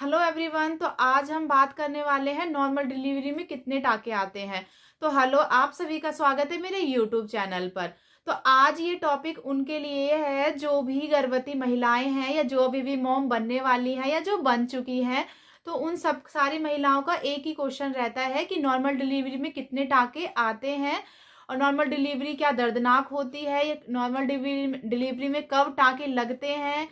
Hello everyone. तो आज हम बात करने वाले हैं नॉर्मल डिलीवरी में कितने टाके आते हैं। तो हेलो, आप सभी का स्वागत है मेरे यूट्यूब चैनल पर। तो आज ये टॉपिक उनके लिए है जो भी गर्भवती महिलाएं हैं या जो अभी भी मॉम बनने वाली हैं या जो बन चुकी हैं। तो उन सब सारी महिलाओं का एक ही क्वेश्चन रहता है कि नॉर्मल डिलीवरी में कितने टाके आते हैं और नॉर्मल डिलीवरी क्या दर्दनाक होती है, या नॉर्मल डिलीवरी में कब टाके लगते हैं,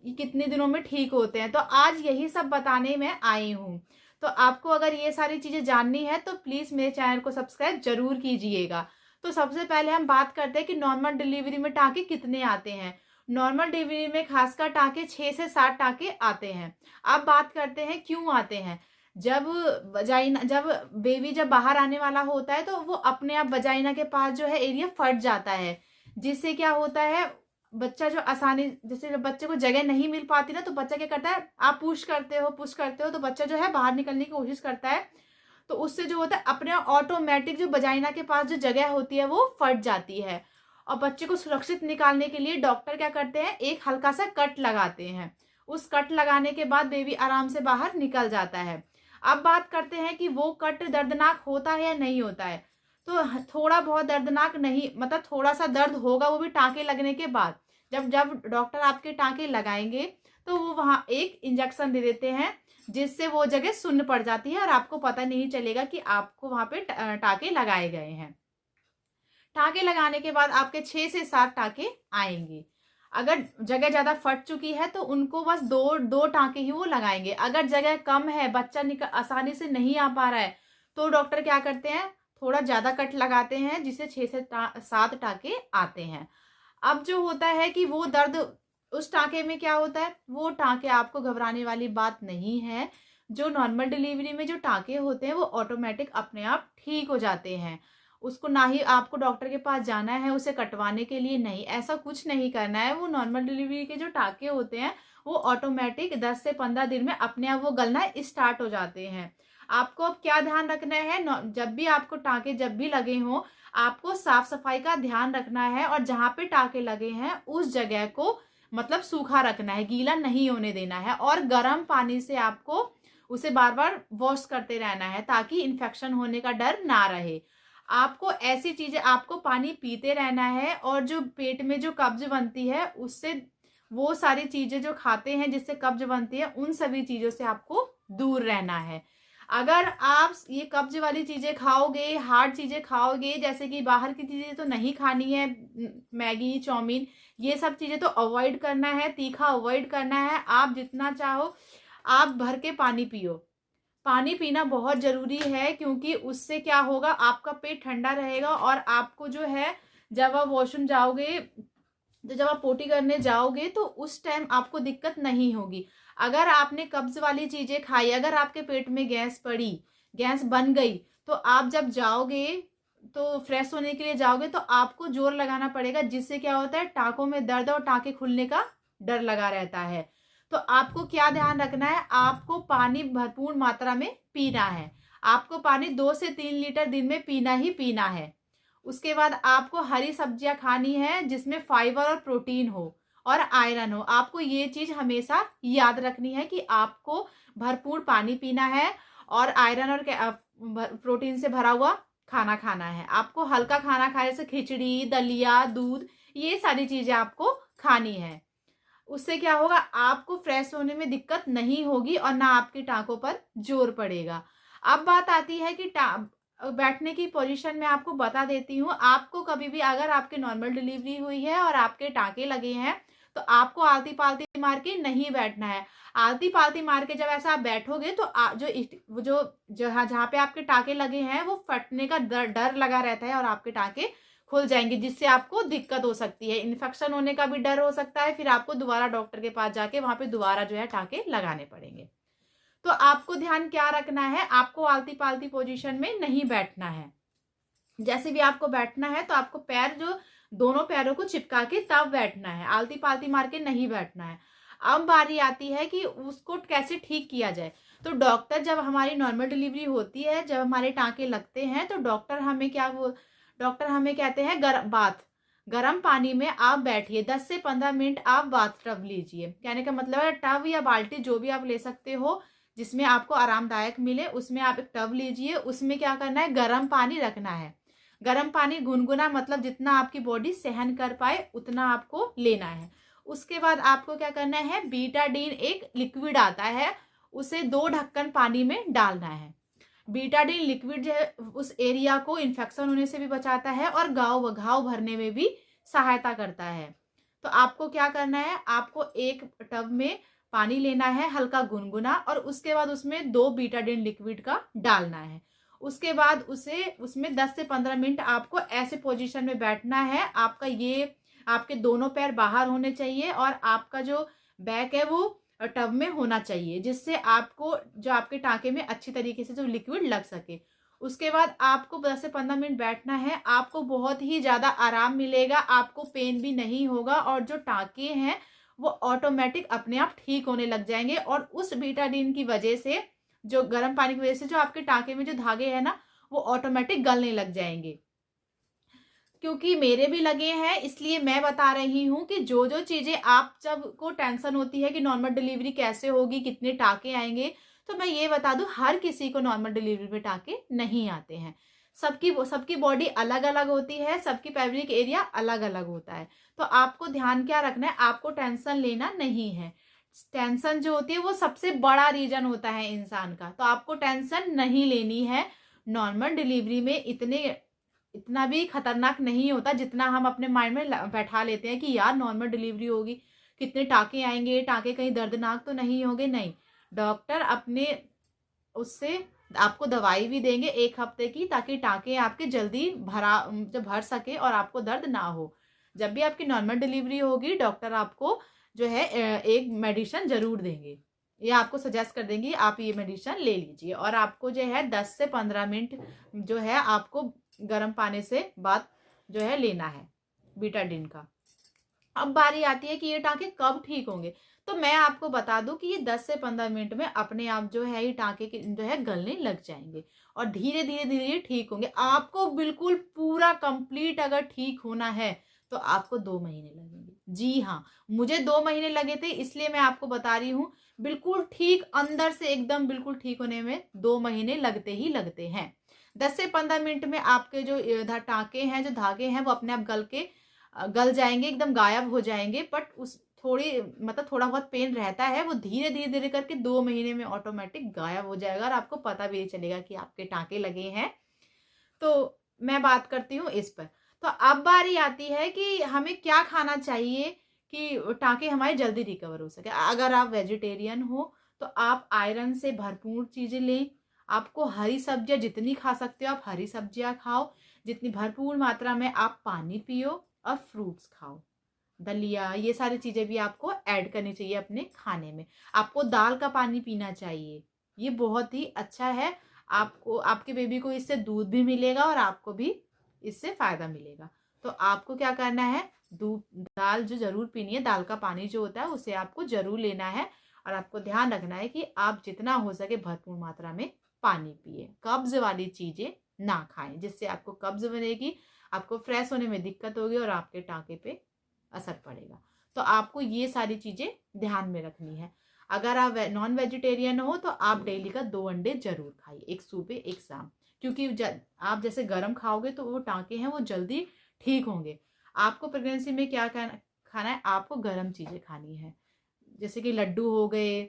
ये कितने दिनों में ठीक होते हैं। तो आज यही सब बताने में आई हूँ। तो आपको अगर ये सारी चीजें जाननी है तो प्लीज मेरे चैनल को सब्सक्राइब जरूर कीजिएगा। तो सबसे पहले हम बात करते हैं कि नॉर्मल डिलीवरी में टाके कितने आते हैं। नॉर्मल डिलीवरी में खासकर टाके 6 से 7 टाके आते हैं। अब बात करते हैं क्यों आते हैं। जब बेबी जब बाहर आने वाला होता है तो वो अपने आप वजाइना के पास जो है एरिया फट जाता है, जिससे क्या होता है बच्चा जो आसानी, जैसे जब बच्चे को जगह नहीं मिल पाती ना तो बच्चा क्या करता है, आप पुश करते हो तो बच्चा जो है बाहर निकलने की कोशिश करता है। तो उससे जो होता है अपने ऑटोमेटिक जो वजाइना के पास जो जगह होती है वो फट जाती है। और बच्चे को सुरक्षित निकालने के लिए डॉक्टर क्या करते हैं, एक हल्का सा कट लगाते हैं। उस कट लगाने के बाद बेबी आराम से बाहर निकल जाता है। अब बात करते हैं कि वो कट दर्दनाक होता है या नहीं होता है। तो थोड़ा बहुत दर्दनाक नहीं, मतलब थोड़ा सा दर्द होगा, वो भी टाँके लगने के बाद। जब जब डॉक्टर आपके टाँके लगाएंगे तो वो वहां एक इंजेक्शन दे देते हैं, जिससे वो जगह सुन्न पड़ जाती है और आपको पता नहीं चलेगा कि आपको वहां पे टाँके लगाए गए हैं। टाँके लगाने के बाद आपके 6 से 7 टाँके आएंगे। अगर जगह ज्यादा फट चुकी है तो उनको बस दो दो टाँके ही वो लगाएंगे। अगर जगह कम है, बच्चा आसानी से नहीं आ पा रहा है, तो डॉक्टर क्या करते हैं, थोड़ा ज्यादा कट लगाते हैं, जिससे 6 से 7 टाँके आते हैं। अब जो होता है कि वो दर्द उस टाँके में क्या होता है, वो टाँके आपको घबराने वाली बात नहीं है। जो नॉर्मल डिलीवरी में जो टाँके होते हैं वो ऑटोमेटिक अपने आप ठीक हो जाते हैं। उसको ना ही आपको डॉक्टर के पास जाना है उसे कटवाने के लिए, नहीं, ऐसा कुछ नहीं करना है। वो नॉर्मल डिलीवरी के जो टाँके होते हैं वो ऑटोमेटिक 10 से 15 दिन में अपने आप वो गलना स्टार्ट हो जाते हैं। आपको अब क्या ध्यान रखना है, जब भी आपको टाँके जब भी लगे हों, आपको साफ सफाई का ध्यान रखना है और जहां पे टाके लगे हैं उस जगह को मतलब सूखा रखना है, गीला नहीं होने देना है। और गर्म पानी से आपको उसे बार बार वॉश करते रहना है ताकि इन्फेक्शन होने का डर ना रहे। आपको ऐसी चीजें, आपको पानी पीते रहना है और जो पेट में जो कब्ज बनती है उससे, वो सारी चीजें जो खाते हैं जिससे कब्ज बनती है, उन सभी चीजों से आपको दूर रहना है। अगर आप ये कब्ज वाली चीजें खाओगे, हार्ड चीजें खाओगे, जैसे कि बाहर की चीजें तो नहीं खानी है, मैगी चाउमीन ये सब चीजें तो अवॉइड करना है, तीखा अवॉइड करना है। आप जितना चाहो आप भर के पानी पियो। पानी पीना बहुत जरूरी है, क्योंकि उससे क्या होगा, आपका पेट ठंडा रहेगा और आपको जो है, जब आप वॉशरूम जाओगे, तो जब आप पोटी करने जाओगे तो उस टाइम आपको दिक्कत नहीं होगी। अगर आपने कब्ज वाली चीजें खाई, अगर आपके पेट में गैस पड़ी, गैस बन गई, तो आप जब जाओगे तो फ्रेश होने के लिए जाओगे तो आपको जोर लगाना पड़ेगा, जिससे क्या होता है, टाँकों में दर्द और टाँके खुलने का डर लगा रहता है। तो आपको क्या ध्यान रखना है, आपको पानी भरपूर मात्रा में पीना है। आपको पानी 2 से 3 लीटर दिन में पीना ही पीना है। उसके बाद आपको हरी सब्जियां खानी है जिसमें फाइबर और प्रोटीन हो और आयरन हो। आपको ये चीज हमेशा याद रखनी है कि आपको भरपूर पानी पीना है और आयरन और प्रोटीन से भरा हुआ खाना खाना है। आपको हल्का खाना खाने से खिचड़ी, दलिया, दूध, ये सारी चीजें आपको खानी है। उससे क्या होगा, आपको फ्रेश होने में दिक्कत नहीं होगी और ना आपके टाँकों पर जोर पड़ेगा। अब बात आती है कि बैठने की पोजीशन में आपको बता देती हूँ। आपको कभी भी अगर आपके नॉर्मल डिलीवरी हुई है और आपके टाँके लगे हैं तो आपको आलती पालती मार के नहीं बैठना है। आलती पालती मार के जब ऐसा आप बैठोगे तो जो जहाँ जहाँ पे आपके टाँके लगे हैं वो फटने का डर लगा रहता है और आपके टाँके खुल जाएंगे, जिससे आपको दिक्कत हो सकती है, इन्फेक्शन होने का भी डर हो सकता है। फिर आपको दोबारा डॉक्टर के पास जाके वहां पे दोबारा जो है टाँके लगाने पड़ेंगे। तो आपको ध्यान क्या रखना है, आपको आलती पालती पोजीशन में नहीं बैठना है। जैसे भी आपको बैठना है तो आपको पैर जो दोनों पैरों को चिपका के तब बैठना है, आलती पालती मार के नहीं बैठना है। अब बारी आती है कि उसको कैसे ठीक किया जाए। तो डॉक्टर, जब हमारी नॉर्मल डिलीवरी होती है, जब हमारे टाँके लगते हैं, तो डॉक्टर हमें कहते हैं गर्म पानी में आप बैठिए, 10 से 15 मिनट आप बाथ टब लीजिए। कहने का मतलब है टब या बाल्टी जो भी आप ले सकते हो जिसमें आपको आरामदायक मिले, उसमें आप एक टब लीजिए। उसमें क्या करना है, गर्म पानी रखना है। गर्म पानी गुनगुना, मतलब जितना आपकी बॉडी सहन कर पाए उतना आपको लेना है। उसके बाद आपको क्या करना है, बीटाडीन एक लिक्विड आता है, उसे 2 ढक्कन पानी में डालना है। बीटाडीन लिक्विड जो है उस एरिया को इन्फेक्शन होने से भी बचाता है और घाव भरने में भी सहायता करता है। तो आपको क्या करना है, आपको एक टब में पानी लेना है हल्का गुनगुना, और उसके बाद उसमें 2 बीटाडीन लिक्विड का डालना है। उसके बाद उसे उसमें 10 से 15 मिनट आपको ऐसे पोजीशन में बैठना है। आपका ये आपके दोनों पैर बाहर होने चाहिए और आपका जो बैक है वो टब में होना चाहिए, जिससे आपको जो आपके टाँके में अच्छी तरीके से जो लिक्विड लग सके। उसके बाद आपको 10 से 15 मिनट बैठना है। आपको बहुत ही ज़्यादा आराम मिलेगा, आपको पेन भी नहीं होगा और जो टाँके हैं वो ऑटोमेटिक अपने आप ठीक होने लग जाएंगे। और उस बीटाडीन की वजह से, जो गर्म पानी की वजह से, जो आपके टाँके में जो धागे हैं ना वो ऑटोमेटिक गलने लग जाएंगे। क्योंकि मेरे भी लगे हैं इसलिए मैं बता रही हूँ कि जो जो चीज़ें आप सबको टेंशन होती है कि नॉर्मल डिलीवरी कैसे होगी, कितने टाँके आएंगे, तो मैं ये बता दूं हर किसी को नॉर्मल डिलीवरी में टाँके नहीं आते हैं। सबकी बॉडी अलग अलग होती है, सबकी पेल्विक एरिया अलग अलग होता है। तो आपको ध्यान क्या रखना है, आपको टेंशन लेना नहीं है। टेंशन जो होती है वो सबसे बड़ा रीजन होता है इंसान का, तो आपको टेंशन नहीं लेनी है। नॉर्मल डिलीवरी में इतना भी खतरनाक नहीं होता जितना हम अपने माइंड में बैठा लेते हैं कि यार नॉर्मल डिलीवरी होगी, कितने टाँके आएंगे, टाँके कहीं दर्दनाक तो नहीं होंगे। नहीं, डॉक्टर अपने उससे आपको दवाई भी देंगे 1 हफ्ते की, ताकि टाँके आपके जल्दी भर सके और आपको दर्द ना हो। जब भी आपकी नॉर्मल डिलीवरी होगी डॉक्टर आपको जो है एक मेडिसिन जरूर देंगे, या आपको सजेस्ट कर देंगे आप ये मेडिसिन ले लीजिए। और आपको जो है 10 से 15 मिनट जो है आपको गर्म पानी से बात जो है लेना है बीटाडीन का। अब बारी आती है कि ये टाँके कब ठीक होंगे। तो मैं आपको बता दूं कि ये 10 से 15 मिनट में अपने आप जो है ये टाँके के जो है गलने लग जाएंगे और धीरे धीरे धीरे ये ठीक होंगे। आपको बिल्कुल पूरा कंप्लीट अगर ठीक होना है तो आपको 2 महीने लगेंगे। जी हाँ, मुझे 2 महीने लगे थे, इसलिए मैं आपको बता रही हूँ। बिल्कुल ठीक अंदर से एकदम बिल्कुल ठीक होने में 2 महीने लगते ही लगते हैं। 10 से 15 मिनट में आपके जो टाँके हैं, जो धागे हैं, वो अपने आप गल जाएंगे, एकदम गायब हो जाएंगे। बट उस थोड़ा बहुत पेन रहता है, वो धीरे धीरे धीरे करके 2 महीने में ऑटोमेटिक गायब हो जाएगा और आपको पता भी नहीं चलेगा कि आपके टाँके लगे हैं। तो मैं बात करती हूँ इस पर। तो अब बारी आती है कि हमें क्या खाना चाहिए कि टाँके हमारे जल्दी रिकवर हो सके। अगर आप वेजिटेरियन हो तो आप आयरन से भरपूर चीज़ें लें। आपको हरी सब्जियाँ जितनी खा सकते हो आप हरी सब्जियाँ खाओ, जितनी भरपूर मात्रा में आप पानी पियो और फ्रूट्स खाओ। दलिया, ये सारी चीज़ें भी आपको ऐड करनी चाहिए अपने खाने में। आपको दाल का पानी पीना चाहिए, ये बहुत ही अच्छा है। आपको, आपके बेबी को इससे दूध भी मिलेगा और आपको भी इससे फ़ायदा मिलेगा। तो आपको क्या करना है, दाल जो ज़रूर पीनी है, दाल का पानी जो होता है उसे आपको ज़रूर लेना है। और आपको ध्यान रखना है कि आप जितना हो सके भरपूर मात्रा में पानी पिए। कब्ज़ वाली चीज़ें ना खाएं, जिससे आपको कब्ज़ बनेगी, आपको फ्रेश होने में दिक्कत होगी और आपके टाँके पे असर पड़ेगा। तो आपको ये सारी चीज़ें ध्यान में रखनी है। अगर आप नॉन वेजिटेरियन हो तो आप डेली का 2 अंडे जरूर खाइए, एक सुबह एक शाम। क्योंकि आप जैसे गर्म खाओगे तो वो टाँके हैं वो जल्दी ठीक होंगे। आपको प्रेगनेंसी में क्या खाना है, आपको गर्म चीज़ें खानी है। जैसे कि लड्डू हो गए,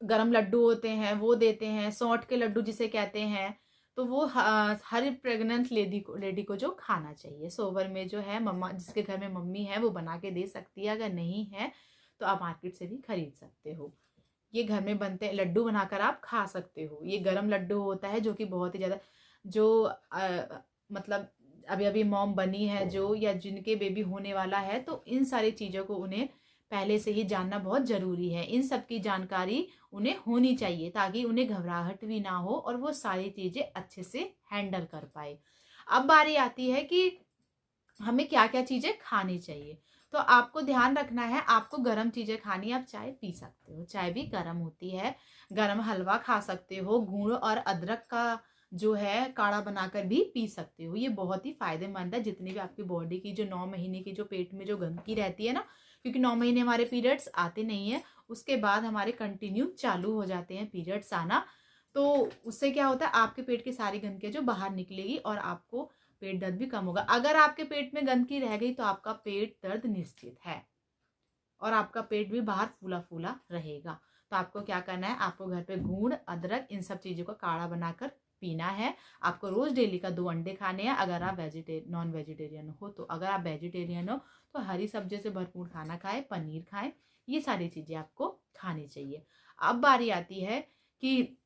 गरम लड्डू होते हैं वो देते हैं, सौंठ के लड्डू जिसे कहते हैं। तो वो हर प्रेग्नेंट लेडी को जो खाना चाहिए। सोवर में जो है मम्मा, जिसके घर में मम्मी है वो बना के दे सकती है। अगर नहीं है तो आप मार्केट से भी खरीद सकते हो। ये घर में बनते हैं लड्डू, बनाकर आप खा सकते हो। ये गरम लड्डू होता है जो कि बहुत ही ज़्यादा, जो मतलब अभी अभी मॉम बनी है जो, या जिनके बेबी होने वाला है, तो इन सारी चीज़ों को उन्हें पहले से ही जानना बहुत ज़रूरी है। इन सब की जानकारी उन्हें होनी चाहिए ताकि उन्हें घबराहट भी ना हो और वो सारी चीज़ें अच्छे से हैंडल कर पाए। अब बारी आती है कि हमें क्या क्या चीज़ें खानी चाहिए। तो आपको ध्यान रखना है, आपको गर्म चीज़ें खानी है। आप चाय पी सकते हो, चाय भी गर्म होती है। गर्म हलवा खा सकते हो, गुड़ और अदरक का जो है काढ़ा बनाकर भी पी सकते हो। ये बहुत ही फायदेमंद है। जितनी भी आपकी बॉडी की जो 9 महीने की जो पेट में जो गंदगी रहती है ना, क्योंकि 9 महीने हमारे पीरियड्स आते नहीं है, उसके बाद हमारे कंटिन्यू चालू हो जाते हैं पीरियड्स आना। तो उससे क्या होता है, आपके पेट की सारी गंदगी जो बाहर निकलेगी और आपको पेट दर्द भी कम होगा। अगर आपके पेट में गंदगी रह गई तो आपका पेट दर्द निश्चित है और आपका पेट भी बाहर फूला फूला रहेगा। तो आपको क्या करना है, आपको घर पे गुड़, अदरक, इन सब चीज़ों का काढ़ा बनाकर पीना है। आपको रोज डेली का 2 अंडे खाने हैं अगर आप नॉन वेजिटेरियन हो। तो अगर आप वेजिटेरियन हो तो हरी सब्जियों से भरपूर खाना खाएं, पनीर खाएं, ये सारी चीज़ें आपको खानी चाहिए। अब बारी आती है कि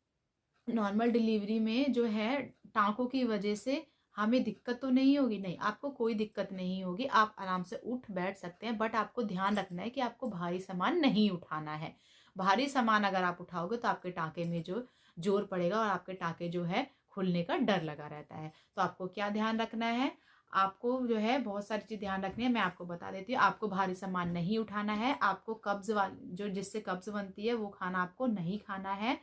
नॉर्मल डिलीवरी में जो है टाँकों की वजह से हमें दिक्कत तो नहीं होगी। नहीं, आपको कोई दिक्कत नहीं होगी, आप आराम से उठ बैठ सकते हैं। बट आपको ध्यान रखना है कि आपको भारी सामान नहीं उठाना है। भारी सामान अगर आप उठाओगे तो आपके टाँके में जो जोर पड़ेगा और आपके टाँके जो है खुलने का डर लगा रहता है। तो आपको क्या ध्यान रखना है, आपको जो है बहुत सारी चीज़ ध्यान रखनी है। मैं आपको बता देती हूँ। आपको भारी सामान नहीं उठाना है, आपको कब्ज वाली जो जिससे कब्ज बनती है वो खाना आपको नहीं खाना है,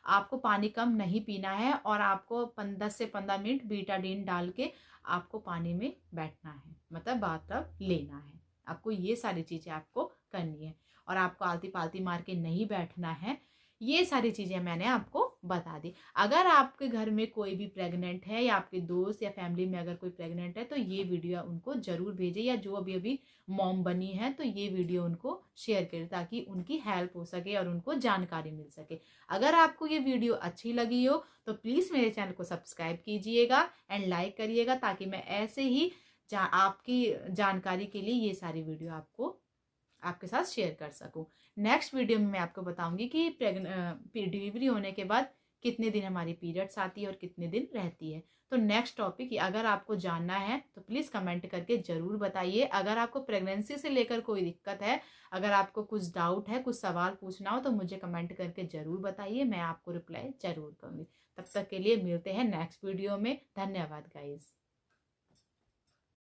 आपको पानी कम नहीं पीना है और आपको 10 से 15 मिनट बीटाडीन डाल के आपको पानी में बैठना है, मतलब बाथटब लेना है। आपको ये सारी चीज़ें आपको करनी है और आपको आलती पालती मार के नहीं बैठना है। ये सारी चीज़ें मैंने आपको बता दी। अगर आपके घर में कोई भी प्रेग्नेंट है या आपके दोस्त या फैमिली में अगर कोई प्रेग्नेंट है तो ये वीडियो उनको ज़रूर भेजें, या जो अभी अभी मॉम बनी है तो ये वीडियो उनको शेयर करें ताकि उनकी हेल्प हो सके और उनको जानकारी मिल सके। अगर आपको ये वीडियो अच्छी लगी हो तो प्लीज़ मेरे चैनल को सब्सक्राइब कीजिएगा एंड लाइक करिएगा ताकि मैं ऐसे ही आपकी जानकारी के लिए ये सारी वीडियो आपके साथ शेयर कर सकूं। नेक्स्ट वीडियो में मैं आपको बताऊंगी कि डिलीवरी होने के बाद कितने दिन हमारी पीरियड्स आती है और कितने दिन रहती है। तो नेक्स्ट टॉपिक अगर आपको जानना है तो प्लीज़ कमेंट करके ज़रूर बताइए। अगर आपको प्रेगनेंसी से लेकर कोई दिक्कत है, अगर आपको कुछ डाउट है, कुछ सवाल पूछना हो तो मुझे कमेंट करके ज़रूर बताइए, मैं आपको रिप्लाई ज़रूर करूँगी। तब तक के लिए मिलते हैं नेक्स्ट वीडियो में। धन्यवाद गाइज़।